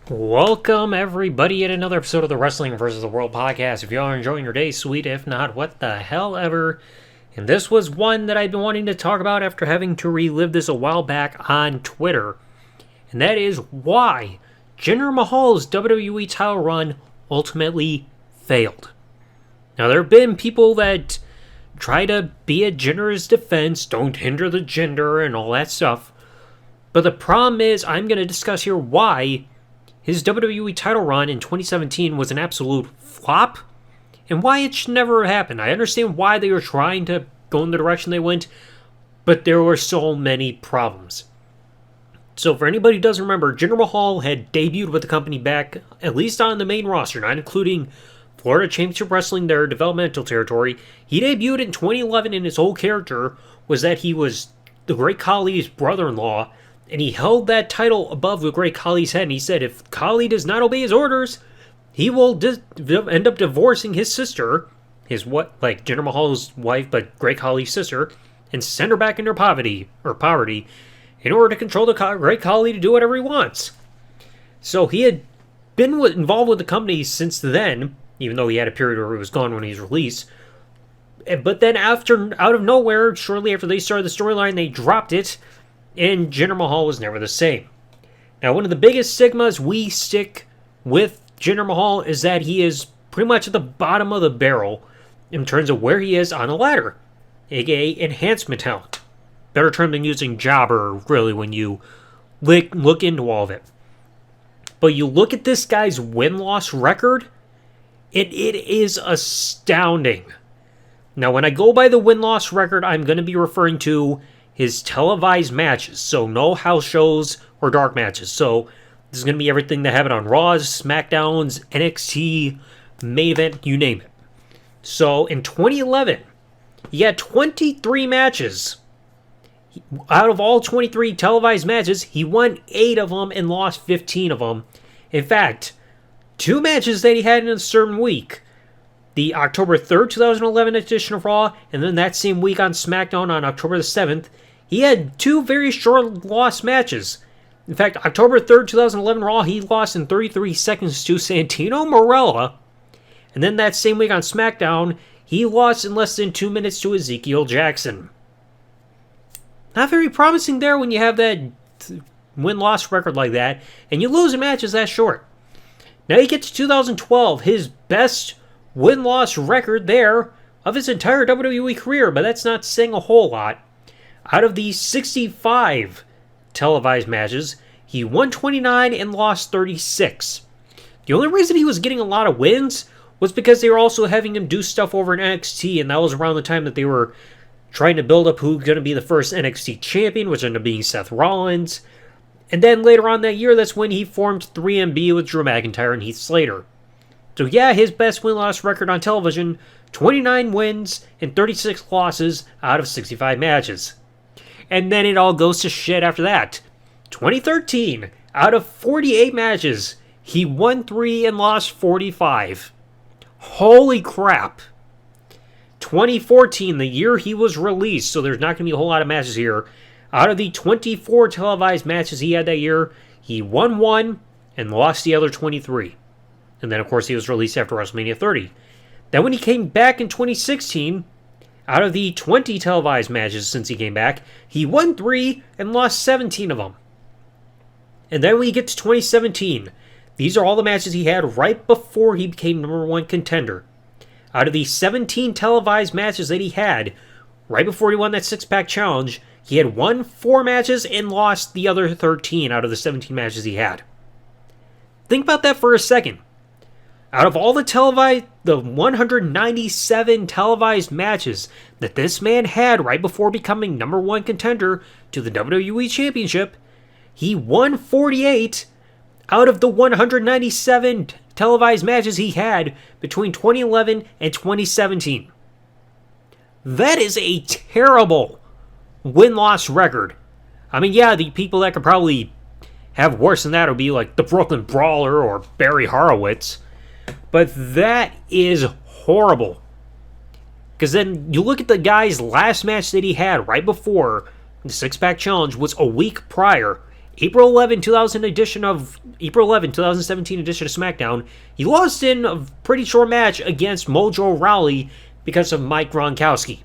Welcome, everybody, at another episode of the Wrestling vs. the World podcast. If you are enjoying your day, sweet. If not, what the hell ever. And this was one that I've been wanting to talk about after having to relive this a while back on Twitter. And that is why Jinder Mahal's WWE title run ultimately failed. Now, there have been people that try to be at Jinder's defense, don't hinder the Jinder, and all that stuff. But the problem is, I'm going to discuss here why his WWE title run in 2017 was an absolute flop, and why it should never have happened. I understand why they were trying to go in the direction they went, but there were so many problems. So for anybody who doesn't remember, Jinder Mahal had debuted with the company back, at least on the main roster, not including Florida Championship Wrestling, their developmental territory. He debuted in 2011, and his whole character was that he was the Great Khali's brother-in-law, and he held that title above the Great Khali's head, and he said if Khali does not obey his orders, he will end up divorcing his sister, Jinder Mahal's wife, but Great Khali's sister, and send her back into poverty, in order to control the Great Khali to do whatever he wants. So he had been involved with the company since then, even though he had a period where he was gone when he was released. But then out of nowhere, shortly after they started the storyline, they dropped it, and Jinder Mahal was never the same. Now, one of the biggest stigmas we stick with Jinder Mahal is that he is pretty much at the bottom of the barrel in terms of where he is on the ladder, aka enhancement talent. Better term than using jobber, really, when you look into all of it. But you look at this guy's win-loss record, it is astounding. Now, when I go by the win-loss record, I'm going to be referring to his televised matches, so no house shows or dark matches. So this is going to be everything that happened on Raws, SmackDowns, NXT, main event, you name it. So in 2011, he had 23 matches. Out of all 23 televised matches, he won 8 of them and lost 15 of them. In fact, 2 matches that he had in a certain week, the October 3rd, 2011 edition of Raw, and then that same week on SmackDown on October the 7th, he had 2 very short lost matches. In fact, October 3rd, 2011 Raw, he lost in 33 seconds to Santino Marella. And then that same week on SmackDown, he lost in less than 2 minutes to Ezekiel Jackson. Not very promising there when you have that win-loss record like that, and you lose in matches that short. Now you get to 2012, his best win-loss record there of his entire WWE career, but that's not saying a whole lot. Out of these 65 televised matches, he won 29 and lost 36. The only reason he was getting a lot of wins was because they were also having him do stuff over in NXT, and that was around the time that they were trying to build up who's going to be the first NXT champion, which ended up being Seth Rollins. And then later on that year, that's when he formed 3MB with Drew McIntyre and Heath Slater. So yeah, his best win-loss record on television, 29 wins and 36 losses out of 65 matches. And then it all goes to shit after that. 2013, out of 48 matches, he won 3 and lost 45. Holy crap. 2014, the year he was released, so there's not going to be a whole lot of matches here. Out of the 24 televised matches he had that year, he won 1 and lost the other 23. And then, of course, he was released after WrestleMania 30. Then when he came back in 2016, out of the 20 televised matches since he came back, he won 3 and lost 17 of them. And then when you get to 2017, these are all the matches he had right before he became number 1 contender. Out of the 17 televised matches that he had, right before he won that 6-pack challenge, he had won 4 matches and lost the other 13 out of the 17 matches he had. Think about that for a second. Out of all the 197 televised matches that this man had right before becoming number 1 contender to the WWE Championship, he won 48 out of the 197 televised matches he had between 2011 and 2017. That is a terrible win-loss record. I mean, yeah, the people that could probably have worse than that would be like the Brooklyn Brawler or Barry Horowitz. But that is horrible. Because then you look at the guy's last match that he had right before the 6-pack challenge was a week prior, April 11, 2017 edition of SmackDown, he lost in a pretty short match against Mojo Rawley because of Mike Gronkowski.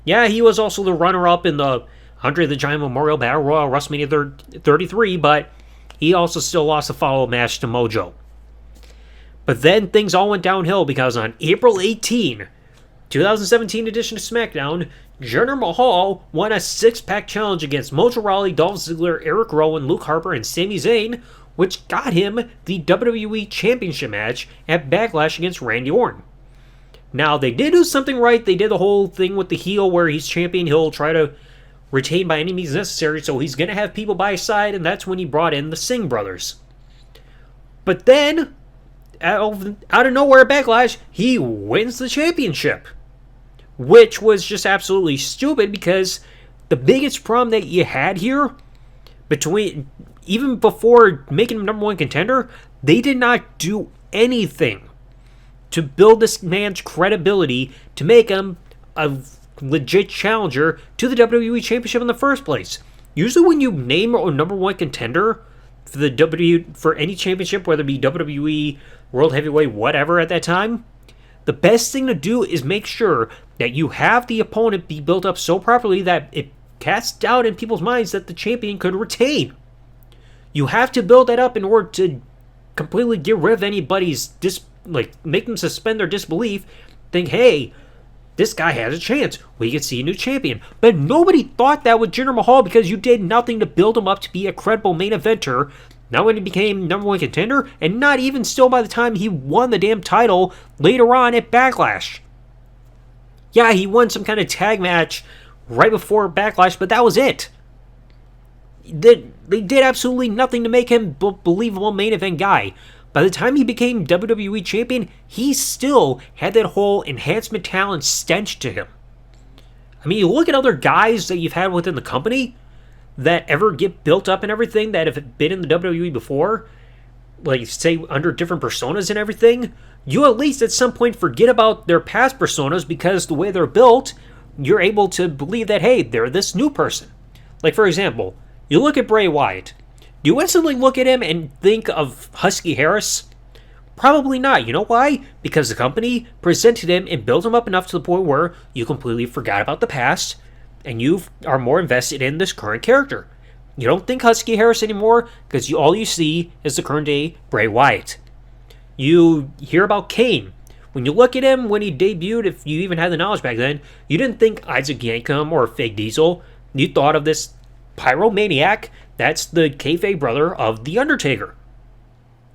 Yeah, he was also the runner-up in the Andre the Giant Memorial Battle Royal WrestleMania 33, but he also still lost a follow-up match to Mojo. But then things all went downhill because on April 18, 2017 edition of SmackDown, Jinder Mahal won a 6-pack challenge against Mojo Rawley, Dolph Ziggler, Eric Rowan, Luke Harper, and Sami Zayn, which got him the WWE Championship match at Backlash against Randy Orton. Now, they did do something right. They did the whole thing with the heel where he's champion. He'll try to retain by any means necessary, so he's going to have people by his side, and that's when he brought in the Singh brothers. But then, out of nowhere at Backlash, he wins the championship, which was just absolutely stupid because the biggest problem that you had here, even before making him number one contender, they did not do anything to build this man's credibility to make him a legit challenger to the WWE Championship in the first place. Usually when you name a number one contender for any championship, whether it be WWE, World Heavyweight, whatever at that time, the best thing to do is make sure that you have the opponent be built up so properly that it casts doubt in people's minds that the champion could retain. You have to build that up in order to completely get rid of anybody's make them suspend their disbelief, think, hey, this guy has a chance. We could see a new champion. But nobody thought that with Jinder Mahal because you did nothing to build him up to be a credible main eventer. Not when he became number one contender, and not even still by the time he won the damn title later on at Backlash. Yeah, he won some kind of tag match right before Backlash, but that was it. They did absolutely nothing to make him a believable main event guy. By the time he became WWE Champion, he still had that whole enhancement talent stench to him. I mean, you look at other guys that you've had within the company that ever get built up and everything that have been in the WWE before, like say under different personas and everything, you at least at some point forget about their past personas because the way they're built, you're able to believe that, hey, they're this new person. Like, for example, you look at Bray Wyatt. Do you instantly look at him and think of Husky Harris? Probably not. You know why? Because the company presented him and built him up enough to the point where you completely forgot about the past and you are more invested in this current character. You don't think Husky Harris anymore because all you see is the current day Bray Wyatt. You hear about Kane. When you look at him when he debuted, if you even had the knowledge back then, you didn't think Isaac Yankem or Fake Diesel. You thought of this pyromaniac that's the kayfabe brother of The Undertaker.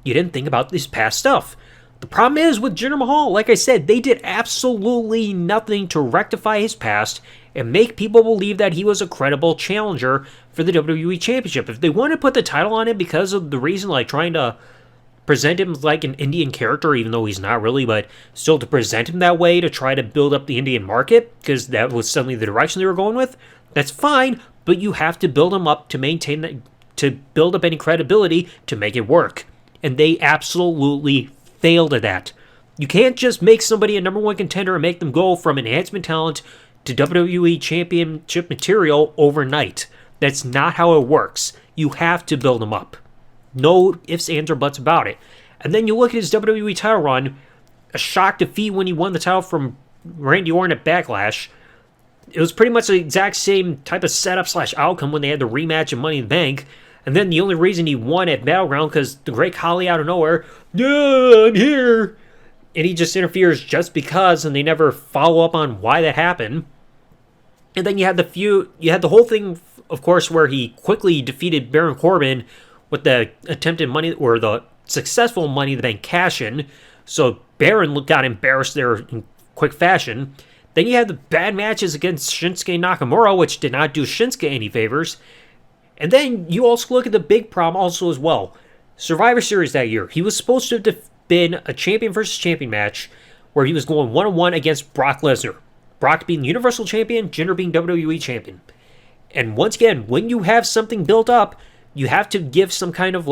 You didn't think about this past stuff. The problem is with Jinder Mahal, like I said, they did absolutely nothing to rectify his past and make people believe that he was a credible challenger for the WWE Championship. If they wanted to put the title on him because of the reason, like trying to present him like an Indian character, even though he's not really, but still to present him that way to try to build up the Indian market, because that was suddenly the direction they were going with, that's fine, but you have to build him up to maintain that, to build up any credibility to make it work. And they absolutely failed at that. You can't just make somebody a number one contender and make them go from enhancement talent to WWE Championship material overnight. That's not how it works. You have to build them up. No ifs, ands, or buts about it. And then you look at his WWE title run, a shock defeat when he won the title from Randy Orton at Backlash. It was pretty much the exact same type of setup / outcome when they had the rematch of Money in the Bank. And then the only reason he won at Battleground because the Great Khali out of nowhere, yeah, I'm here. And he just interferes just because, and they never follow up on why that happened. And then you had the whole thing, of course, where he quickly defeated Baron Corbin with the attempted money, or the successful Money in the Bank cash-in. So Baron got embarrassed there in quick fashion. Then you had the bad matches against Shinsuke Nakamura, which did not do Shinsuke any favors. And then you also look at the big problem also as well. Survivor Series that year, he was supposed to have been a champion versus champion match where he was going one-on-one against Brock Lesnar. Brock being Universal Champion, Jinder being WWE Champion. And once again, when you have something built up, you have to give some kind of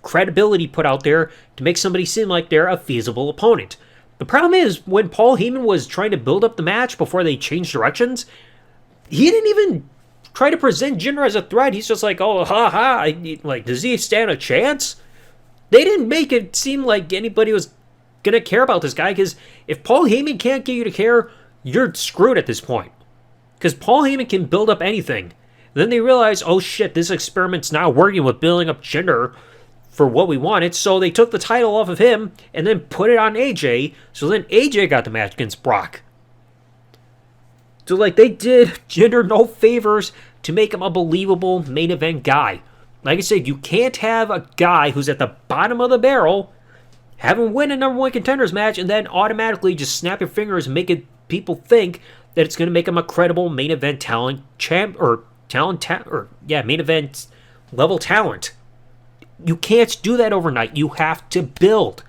credibility put out there to make somebody seem like they're a feasible opponent. The problem is, when Paul Heyman was trying to build up the match before they changed directions, he didn't even try to present Jinder as a threat, he's just like, oh, ha ha. Like, does he stand a chance? They didn't make it seem like anybody was going to care about this guy, because if Paul Heyman can't get you to care, you're screwed at this point. Because Paul Heyman can build up anything. Then they realize, oh shit, this experiment's not working with building up Jinder for what we wanted, so they took the title off of him and then put it on AJ, so then AJ got the match against Brock. So, like, they did Jinder no favors to make him a believable main event guy. Like I said, you can't have a guy who's at the bottom of the barrel, have him win a number one contenders match, and then automatically just snap your fingers and make people think that it's going to make him a credible main event main event level talent. You can't do that overnight. You have to build.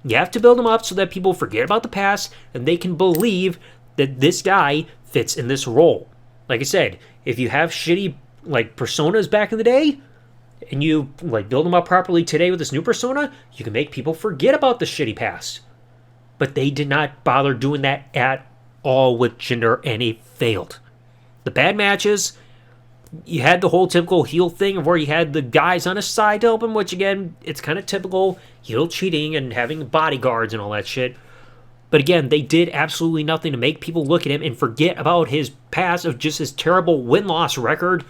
You have to build him up so that people forget about the past and they can believe that this guy fits in this role. Like I said, if you have shitty like personas back in the day and you like build them up properly today with this new persona, you can make people forget about the shitty past. But they did not bother doing that at all with Jinder, and it failed. The bad matches, you had the whole typical heel thing of where you had the guys on his side to help him, which again, it's kind of typical heel cheating and having bodyguards and all that shit. But again, they did absolutely nothing to make people look at him and forget about his past of just his terrible win-loss record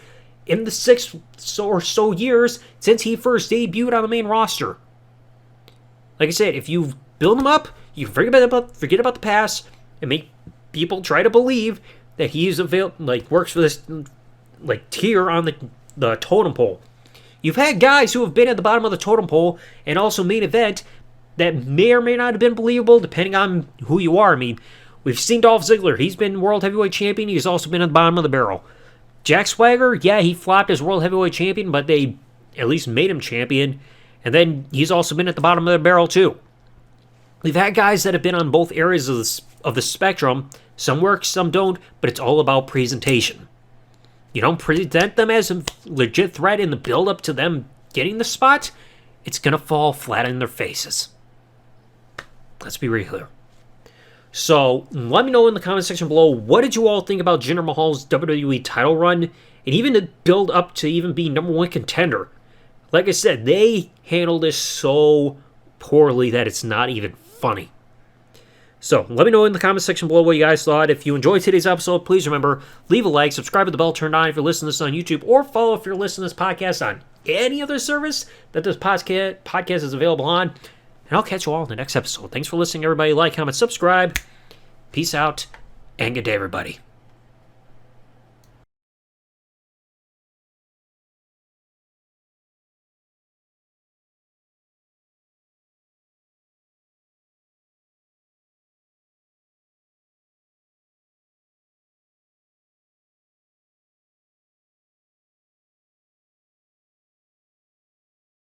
in the 6 or so years since he first debuted on the main roster. Like I said, if you build him up, you forget about the past and make people try to believe that he's works for this tier on the totem pole. You've had guys who have been at the bottom of the totem pole and also main event that may or may not have been believable depending on who you are. I mean, we've seen Dolph Ziggler. He's been World Heavyweight Champion. He's also been at the bottom of the barrel. Jack Swagger, yeah, he flopped as World Heavyweight Champion, but they at least made him champion. And then he's also been at the bottom of the barrel too. We've had guys that have been on both areas of the spectrum. Some work, some don't, but it's all about presentation. You don't present them as a legit threat in the build-up to them getting the spot, it's going to fall flat in their faces. Let's be real here. So, let me know in the comment section below, what did you all think about Jinder Mahal's WWE title run, and even to build up to even be number one contender? Like I said, they handled this so poorly that it's not even funny. So, let me know in the comment section below what you guys thought. If you enjoyed today's episode, please remember, leave a like, subscribe with the bell turned on if you're listening to this on YouTube, or follow if you're listening to this podcast on any other service that this podcast is available on. And I'll catch you all in the next episode. Thanks for listening, everybody. Like, comment, subscribe. Peace out, and good day, everybody.